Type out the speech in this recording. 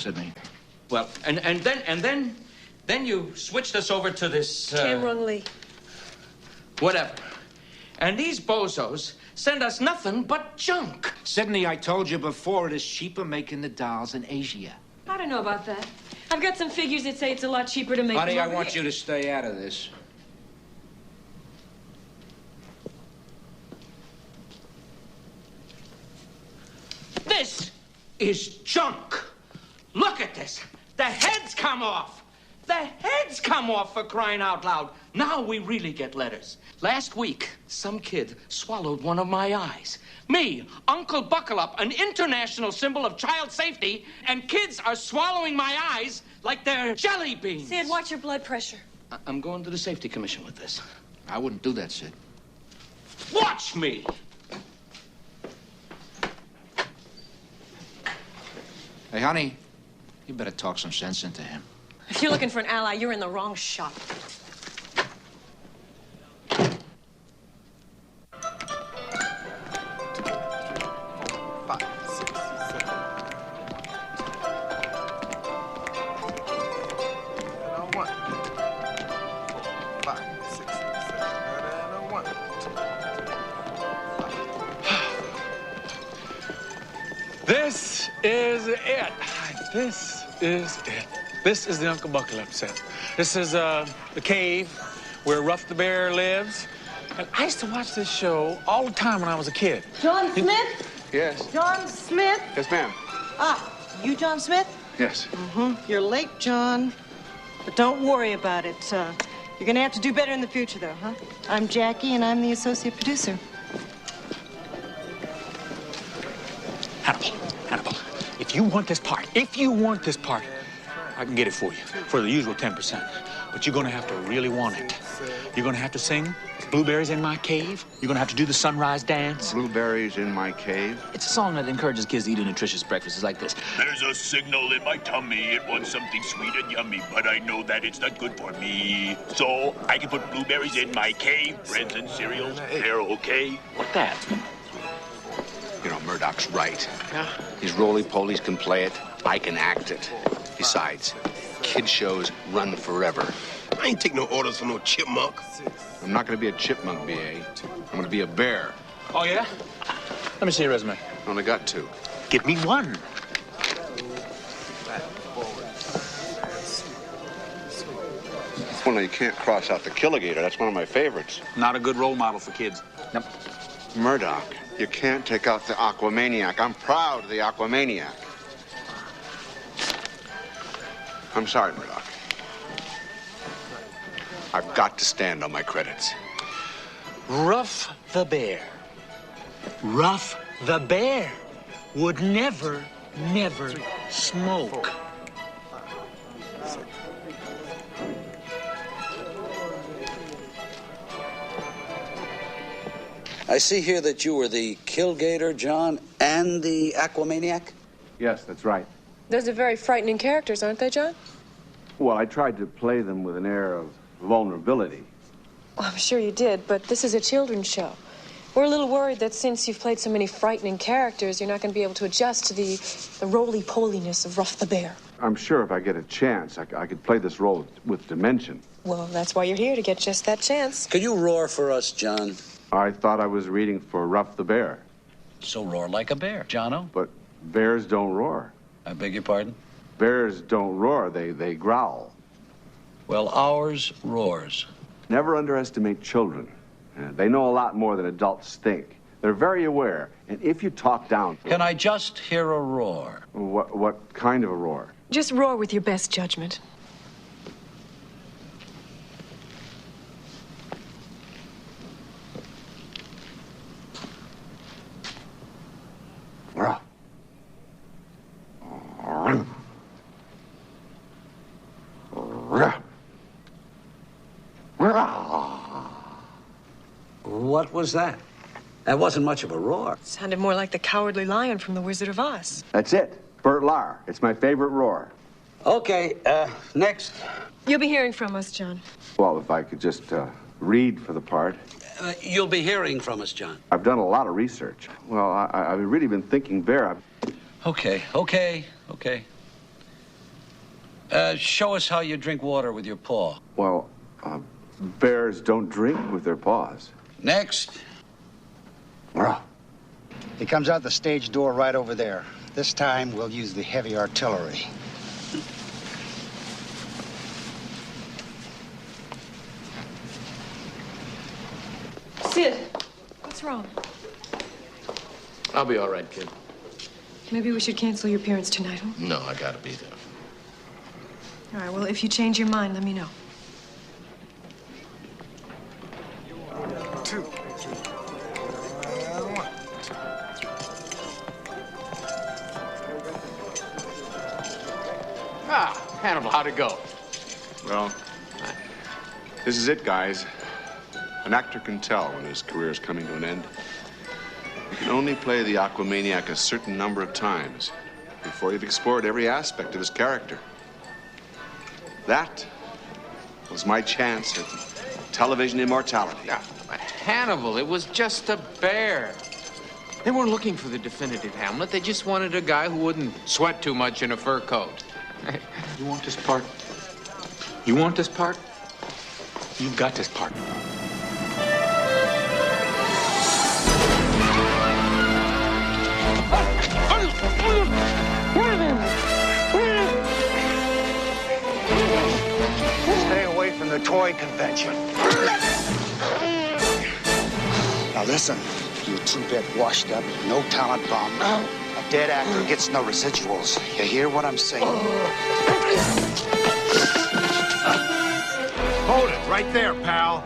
Sidney. Well, and then you switched us over to this, Cameron Lee. Whatever. And these bozos send us nothing but junk. Sidney, I told you before, it is cheaper making the dolls in Asia. I don't know about that. I've got some figures that say it's a lot cheaper to make Honey, them I over want here. you to stay out of this. This is junk. Look at this. The heads come off. The heads come off, for crying out loud. Now we really get letters. Last week, some kid swallowed one of my eyes. Me, Uncle Buckle-Up, an international symbol of child safety, and kids are swallowing my eyes like they're jelly beans. Sid, watch your blood pressure. I'm going to the safety commission with this. I wouldn't do that, Sid. Watch me. Hey, honey, you better talk some sense into him. If you're looking for an ally, you're in the wrong shop. This is it. This is it. This is the Uncle Buckle-Up set. This is the cave where Ruff the Bear lives. And I used to watch this show all the time when I was a kid. John Smith? Yes. John Smith? Yes, ma'am. Ah, you John Smith? Yes. You're late, John. But don't worry about it. You're gonna have to do better in the future, though, huh? I'm Jackie, and I'm the associate producer. Hannibal, if you want this part, I can get it for you for the usual 10%. But you're gonna have to really want it. You're gonna have to sing Blueberries in My Cave. You're gonna have to do the sunrise dance. Blueberries in my cave. It's a song that encourages kids to eat a nutritious breakfast. It's like this. There's a signal in my tummy. It wants something sweet and yummy, but I know that it's not good for me. So I can put blueberries in my cave. Breads and cereals, they're okay. What that? You know, Murdoch's right. Yeah. These roly-polies can play it. I can act it. Besides, kid shows run forever. I ain't take no orders from no chipmunk. I'm not going to be a chipmunk, B.A. I'm going to be a bear. Oh, yeah? Let me see your resume. I only got 2. Give me one. Well, no, you can't cross out the Killigator. That's one of my favorites. Not a good role model for kids. Nope. Murdoch, you can't take out the Aquamaniac. I'm proud of the Aquamaniac. I'm sorry, Murdoch. I've got to stand on my credits. Ruff the Bear. Ruff the Bear would never smoke. I see here that you were the Killgator, John, and the Aquamaniac? Yes, that's right. Those are very frightening characters, aren't they, John? Well, I tried to play them with an air of vulnerability. Well, I'm sure you did, but this is a children's show. We're a little worried that since you've played so many frightening characters, you're not going to be able to adjust to the roly-poliness of Ruff the Bear. I'm sure if I get a chance, I could play this role with dimension. Well, that's why you're here, to get just that chance. Could you roar for us, John? I thought I was reading for Ruff the Bear. So roar like a bear, Jono. But bears don't roar. I beg your pardon? Bears don't roar, they growl. Well, ours roars. Never underestimate children. They know a lot more than adults think. They're very aware, and if you talk down... Can I just hear a roar? What kind of a roar? Just roar with your best judgment. What was that? That wasn't much of a roar. Sounded more like the Cowardly Lion from The Wizard of Oz. That's it. Bert Lahr. It's my favorite roar. Okay, next. You'll be hearing from us, John. Well, if I could just read for the part. You'll be hearing from us, John. I've done a lot of research. Well, I've really been thinking, Bear. Okay. Show us how you drink water with your paw. Well, bears don't drink with their paws. Next. Well, he comes out the stage door right over there. This time, we'll use the heavy artillery. Sid, what's wrong? I'll be all right, kid. Maybe we should cancel your appearance tonight, huh? No, I gotta be there. All right, well, if you change your mind, let me know. Hannibal, how'd it go? Well, this is it, guys. An actor can tell when his career is coming to an end. You can only play the Aquamaniac a certain number of times before you've explored every aspect of his character. That was my chance at television immortality. Yeah, but Hannibal, it was just a bear. They weren't looking for the definitive Hamlet. They just wanted a guy who wouldn't sweat too much in a fur coat. You want this part? You want this part? You got this part. Stay away from the toy convention. Now listen, you two-bit washed up, no talent bum. A dead actor gets no residuals. You hear what I'm saying? Hold it right there, pal.